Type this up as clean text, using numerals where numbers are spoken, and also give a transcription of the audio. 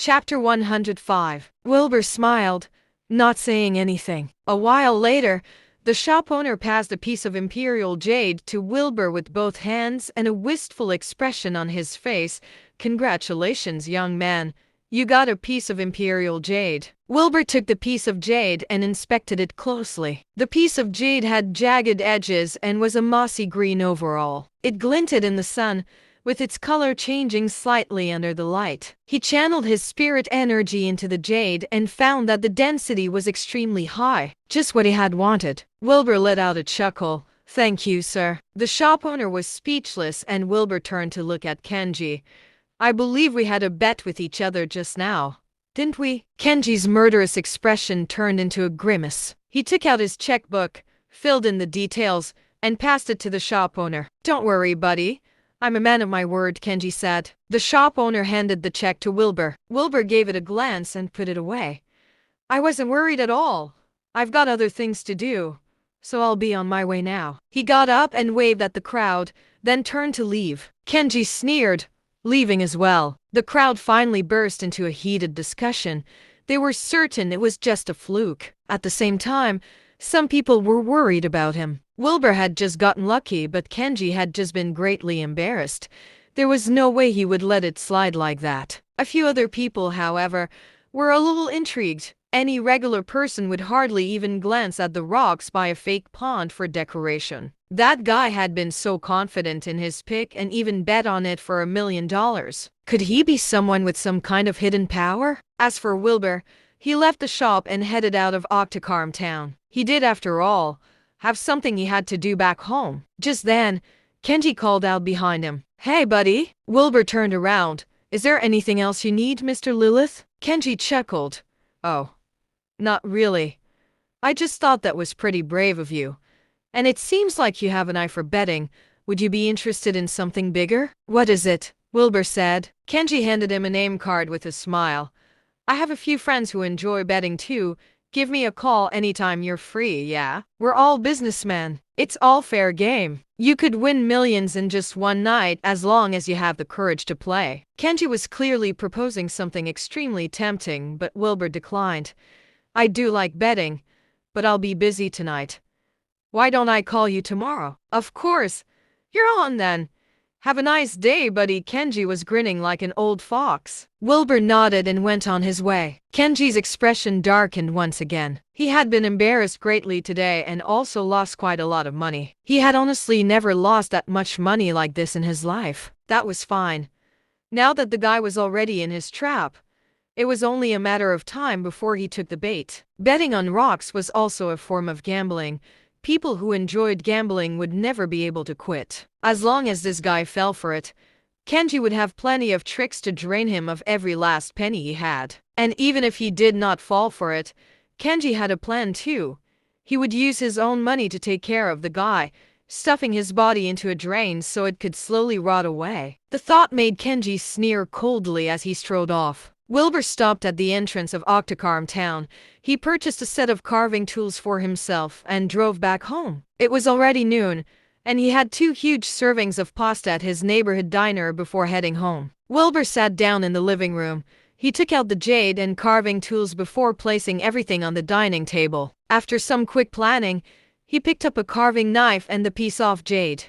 Chapter 105. Wilbur smiled, not saying anything. A while later, the shop owner passed a piece of imperial jade to Wilbur with both hands and a wistful expression on his face. "Congratulations, young man. You got a piece of imperial jade." Wilbur took the piece of jade and inspected it closely. The piece of jade had jagged edges and was a mossy green overall. It glinted in the sun, with its color changing slightly under the light. He channeled his spirit energy into the jade and found that the density was extremely high, just what he had wanted. Wilbur let out a chuckle. "Thank you, sir." The shop owner was speechless, and Wilbur turned to look at Kenji. "I believe we had a bet with each other just now, didn't we?" Kenji's murderous expression turned into a grimace. He took out his checkbook, filled in the details, and passed it to the shop owner. "Don't worry, buddy. I'm a man of my word," Kenji said. The shop owner handed the check to Wilbur. Wilbur gave it a glance and put it away. "I wasn't worried at all. I've got other things to do, so I'll be on my way now." He got up and waved at the crowd, then turned to leave. Kenji sneered, leaving as well. The crowd finally burst into a heated discussion. They were certain it was just a fluke. At the same time, some people were worried about him. Wilbur had just gotten lucky, but Kenji had just been greatly embarrassed. There was no way he would let it slide like that. A few other people, however, were a little intrigued. Any regular person would hardly even glance at the rocks by a fake pond for decoration. That guy had been so confident in his pick and even bet on it for $1 million. Could he be someone with some kind of hidden power? As for Wilbur, he left the shop and headed out of Octokarm town. He did, after all, have something he had to do back home. Just then, Kenji called out behind him. "Hey, buddy." Wilbur turned around. "Is there anything else you need, Mr. Lilith?" Kenji chuckled. "Oh, not really. I just thought that was pretty brave of you. And it seems like you have an eye for betting. Would you be interested in something bigger?" "What is it?" Wilbur said. Kenji handed him a name card with a smile. "I have a few friends who enjoy betting too. Give me a call anytime you're free, yeah? We're all businessmen. It's all fair game. You could win millions in just one night as long as you have the courage to play." Kenji was clearly proposing something extremely tempting, but Wilbur declined. "I do like betting, but I'll be busy tonight. Why don't I call you tomorrow?" "Of course. You're on then. Have a nice day, buddy." Kenji was grinning like an old fox. Wilbur nodded and went on his way. Kenji's expression darkened once again. He had been embarrassed greatly today and also lost quite a lot of money. He had honestly never lost that much money like this in his life. That was fine. Now that the guy was already in his trap, it was only a matter of time before he took the bait. Betting on rocks was also a form of gambling. People who enjoyed gambling would never be able to quit. As long as this guy fell for it, Kenji would have plenty of tricks to drain him of every last penny he had. And even if he did not fall for it, Kenji had a plan too. He would use his own money to take care of the guy, stuffing his body into a drain so it could slowly rot away. The thought made Kenji sneer coldly as he strode off. Wilbur stopped at the entrance of Octokarm town. He purchased a set of carving tools for himself and drove back home. It was already noon, and he had 2 huge servings of pasta at his neighborhood diner before heading home. Wilbur sat down in the living room. He took out the jade and carving tools before placing everything on the dining table. After some quick planning, he picked up a carving knife and the piece of jade.